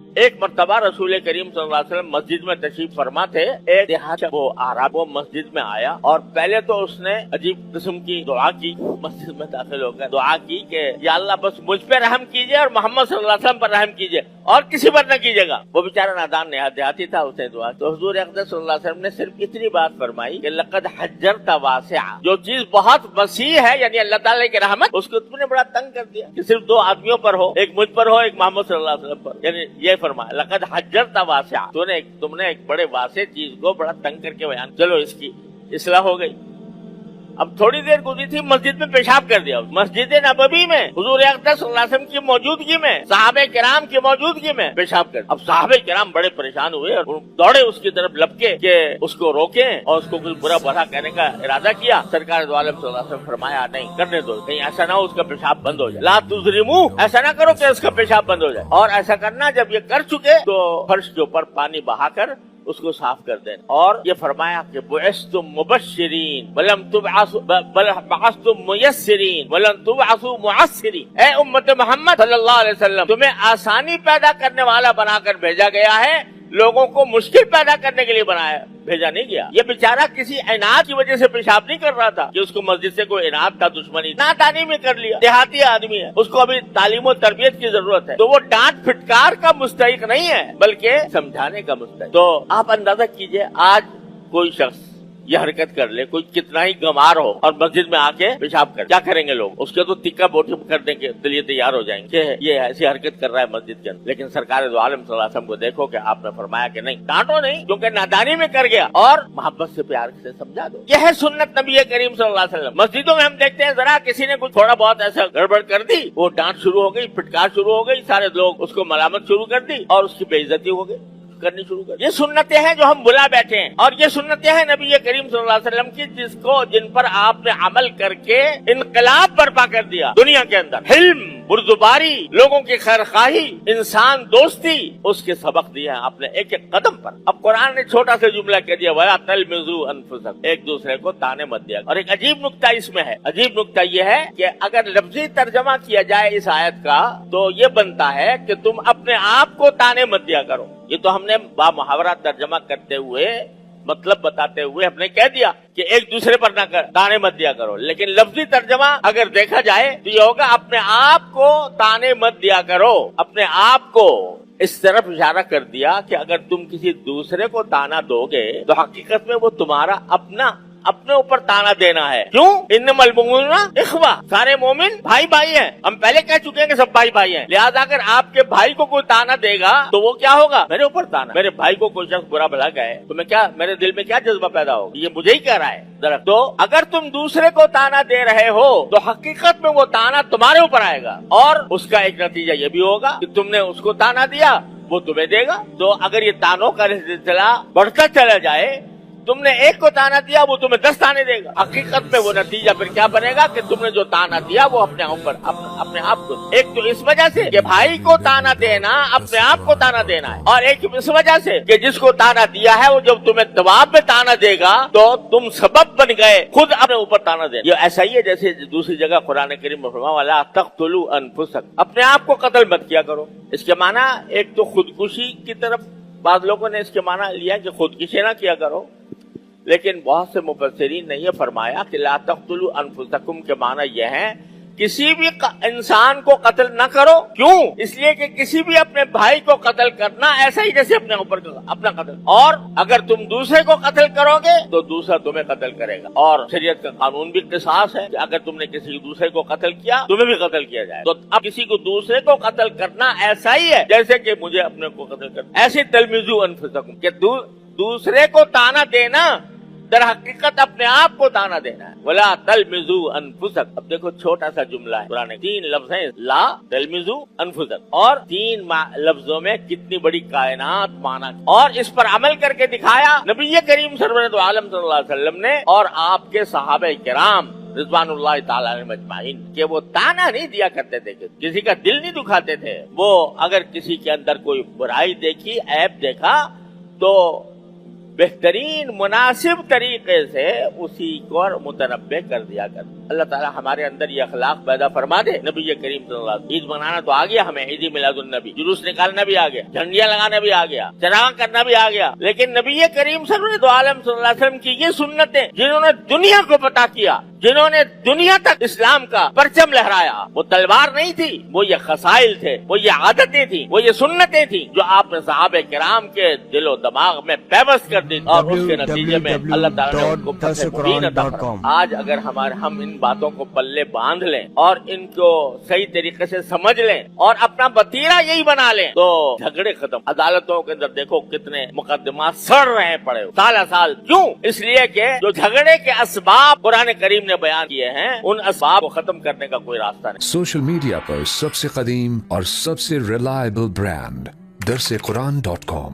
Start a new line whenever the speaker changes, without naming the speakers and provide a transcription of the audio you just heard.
ایک مرتبہ رسول کریم صلی اللہ علیہ وسلم مسجد میں تشریف فرما تھے. ایک دیہات وہ آراب وہ مسجد میں آیا اور پہلے تو اس نے عجیب قسم کی دعا کی. مسجد میں داخل ہو کر دعا کی کہ یا اللہ بس مجھ پہ رحم کیجئے اور محمد صلی اللہ علیہ وسلم پر رحم کیجئے اور کسی پر نہ کیجئے گا. وہ بیچارہ نادان دیہاتی تھا, اس نے دعا تو حضور اقدس صلی اللہ علیہ وسلم نے صرف اتنی بات فرمائی کہ لقد حجرت واسعا, جو چیز بہت وسیع ہے یعنی اللہ تعالی کی رحمت, اس کو تم نے بڑا تنگ کر دیا کہ صرف دو آدمیوں پر ہو, ایک مجھ پر ہو ایک محمد صلی اللہ علیہ وسلم پر. یعنی یہ فرمایا لقد حجرت واسعا, تم نے ایک بڑے واسع چیز کو بڑا تنگ کر کے بیان. چلو اس کی اصلاح ہو گئی. اب تھوڑی دیر گزری تھی, مسجد میں پیشاب کر دیا. مسجد نبوی میں حضور اقدس صلی اللہ علیہ وسلم کی موجودگی میں, صحابہ کرام کی موجودگی میں پیشاب کر دیا. اب صحابہ کرام بڑے پریشان ہوئے اور دوڑے اس کی طرف لپکے کہ اس کو روکیں اور اس کو کچھ برا بھلا کہنے کا ارادہ کیا. سرکار دو عالم صلی اللہ علیہ وسلم فرمایا نہیں کرنے دو, کہیں ایسا نہ ہو اس کا پیشاب بند ہو جائے. لا تظلموا, ایسا نہ کرو کہ اس کا پیشاب بند ہو جائے. اور ایسا کرنا جب یہ کر چکے تو فرش کے اوپر پانی بہا کر اس کو صاف کر دیں. اور یہ فرمایا کہ بعثتم مبشرین ولم تبعثوا بل بعثتم میسرین ولم تبعثوا معسرین. اے امت محمد صلی اللہ علیہ وسلم, تمہیں آسانی پیدا کرنے والا بنا کر بھیجا گیا ہے, لوگوں کو مشکل پیدا کرنے کے لیے بھیجا نہیں گیا. یہ بیچارہ کسی عناد کی وجہ سے پیشاب نہیں کر رہا تھا کہ اس کو مسجد سے کوئی عناد کا دشمنی, نادانی میں کر لیا. دیہاتی آدمی ہے, اس کو ابھی تعلیم و تربیت کی ضرورت ہے, تو وہ ڈانٹ پھٹکار کا مستحق نہیں ہے بلکہ سمجھانے کا مستحق. تو آپ اندازہ کیجئے آج کوئی شخص یہ حرکت کر لے, کوئی کتنا ہی گمار ہو اور مسجد میں آ کے پیشاب کر, کیا کریں گے لوگ؟ اس کے تو تکا بوٹی کرنے کے لیے تیار ہو جائیں گے کہ یہ ایسی حرکت کر رہا ہے مسجد کے اندر. لیکن سرکار دو عالم صلی اللہ علیہ وسلم کو دیکھو کہ آپ نے فرمایا کہ نہیں, ڈانٹو نہیں کیونکہ نادانی میں کر گیا, اور محبت سے پیار سے سمجھا دو. یہ ہے سنت نبی کریم صلی اللہ علیہ وسلم. مسجدوں میں ہم دیکھتے ہیں ذرا کسی نے کچھ تھوڑا بہت ایسا گڑبڑ کر دی, وہ ڈانٹ شروع ہو گئی, پھٹکار شروع ہو گئی, سارے لوگ اس کو ملامت شروع کر دی اور اس کی بے عزتی ہو گئی کرنی شروع کر. یہ سنتیں ہیں جو ہم بلا بیٹھے ہیں, اور یہ سنتیں ہیں نبی کریم صلی اللہ علیہ وسلم کی جن پر آپ نے عمل کر کے انقلاب برپا کر دیا دنیا کے اندر. حلم, بردباری, لوگوں کی خیر خواہی, انسان دوستی, اس کے سبق دیے ہیں آپ نے ایک ایک قدم پر. اب قرآن نے چھوٹا سا جملہ کہہ دیا وَلَا تَلْمِزُوا أَنفُسَكُمْ, ایک دوسرے کو تانے مت دیا. اور ایک عجیب نکتہ اس میں ہے, عجیب نکتہ یہ ہے کہ اگر لفظی ترجمہ کیا جائے اس آیت کا تو یہ بنتا ہے کہ تم اپنے آپ کو تانے مت دیا کرو. یہ تو ہم نے با محاورہ ترجمہ کرتے ہوئے مطلب بتاتے ہوئے ہم نے کہہ دیا کہ ایک دوسرے پر نہ تانے مت دیا کرو. لیکن لفظی ترجمہ اگر دیکھا جائے تو یہ ہوگا اپنے آپ کو تانے مت دیا کرو. اپنے آپ کو اس طرف اشارہ کر دیا کہ اگر تم کسی دوسرے کو تانا دو گے تو حقیقت میں وہ تمہارا اپنے اوپر تانا دینا ہے. کیوں؟ انما المؤمنون اخوہ, سارے مومن بھائی بھائی ہیں. ہم پہلے کہہ چکے ہیں کہ سب بھائی بھائی ہیں. لہذا اگر آپ کے بھائی کو کوئی تانا دے گا تو وہ کیا ہوگا؟ میرے اوپر تانا. میرے بھائی کو کوئی شخص برا بھلا کہے تو میرے دل میں کیا جذبہ پیدا ہوگا؟ یہ مجھے ہی کہہ رہا ہے. تو اگر تم دوسرے کو تانا دے رہے ہو تو حقیقت میں وہ تانا تمہارے اوپر آئے گا, اور اس کا ایک نتیجہ یہ بھی ہوگا کہ تم نے اس کو تانا دیا وہ تمہیں دے گا. تو اگر یہ تانوں کا سلسلہ بڑھتا چلا جائے, تم نے ایک کو تانا دیا وہ تمہیں 10 تانے دے گا. حقیقت میں وہ نتیجہ پھر کیا بنے گا کہ تم نے جو تانا دیا وہ اپنے آپ کو, ایک تو اس وجہ سے کہ بھائی کو تانا دینا اپنے آپ کو تانا دینا ہے, اور ایک اس وجہ سے کہ جس کو تانا دیا ہے وہ جب تمہیں جواب میں تانا دے گا تو تم سبب بن گئے خود اپنے اوپر تانا دے. یہ ایسا ہی ہے جیسے دوسری جگہ قرآن کریم میں فرمایا وَلَا تَقْتُلُوا أَنفُسَكُمْ, اپنے آپ کو قتل مت کیا کرو. اس کے معنی ایک تو خودکشی کی طرف بعض لوگوں نے اس کے معنی لیا کہ خودکشی نہ کیا کرو, لیکن بہت سے مفسرین نے یہ فرمایا کہ لا تقتلوا انفسکم کے معنی یہ ہے کسی بھی انسان کو قتل نہ کرو. کیوں؟ اس لیے کہ کسی بھی اپنے بھائی کو قتل کرنا ایسا ہی جیسے اپنے اوپر اپنا قتل, اور اگر تم دوسرے کو قتل کرو گے تو دوسرا تمہیں قتل کرے گا. اور شریعت کا قانون بھی قصاص ہے کہ اگر تم نے کسی دوسرے کو قتل کیا تمہیں بھی قتل کیا جائے. تو اب کسی کو دوسرے کو قتل کرنا ایسا ہی ہے جیسے کہ مجھے اپنے کو قتل کرنا. ایسے تلمزوا انفسکم کہ دوسرے کو تانا دینا در حقیقت اپنے آپ کو تانا دینا ہے. ولا تلمزوا انفسکم. اب دیکھو چھوٹا سا جملہ ہے, قرآن 3 لفظ ہیں, لا تلمزوا انفسکم, اور 3 لفظوں میں کتنی بڑی کائنات مانا, اور اس پر عمل کر کے دکھایا نبی کریم سرورت عالم صلی اللہ علیہ وسلم نے اور آپ کے صحابہ کرام رضوان اللہ تعالیٰ علیہم اجمعین کہ وہ تانا نہیں دیا کرتے تھے, کسی کا دل نہیں دکھاتے تھے. وہ اگر کسی کے اندر کوئی برائی دیکھی, عیب دیکھا تو بہترین مناسب طریقے سے اسی کو متنبع کر دیا کرتے. اللہ تعالیٰ ہمارے اندر یہ اخلاق پیدا فرما دے. نبی کریم صلی اللہ علیہ وسلم عید منانا تو آ گیا ہمیں، عید میلاد النبی، جلوس نکالنا بھی آ گیا، جھنڈیاں لگانا بھی آ گیا، چراغ کرنا بھی آ گیا، لیکن نبی کریم سرور دو عالم صلی اللہ علیہ وسلم کی یہ سنتیں جنہوں نے دنیا کو پتا کیا، جنہوں نے دنیا تک اسلام کا پرچم لہرایا، وہ تلوار نہیں تھی، وہ یہ خصائل تھے، وہ یہ عادتیں تھیں، وہ یہ سنتیں تھیں جو آپ نے صحابہ کرام کے دل و دماغ میں پیوست کر دی، اور اس کے نتیجے میں اللہ تعالیٰ نے ان کو فتح مبین عطا فرمایا. آج اگر ہم ان باتوں کو پلے باندھ لیں اور ان کو صحیح طریقے سے سمجھ لیں اور اپنا وتیرہ یہی بنا لیں تو جھگڑے ختم. عدالتوں کے اندر دیکھو کتنے مقدمات سڑ رہے پڑے سال سال. کیوں؟ اس لیے کہ جو جھگڑے کے اسباب قرآن کریم نے بیان کیے ہیں ان اسباب کو ختم کرنے کا کوئی راستہ نہیں.
سوشل میڈیا پر سب سے قدیم اور سب سے ریلائبل برانڈ درسقرآن.com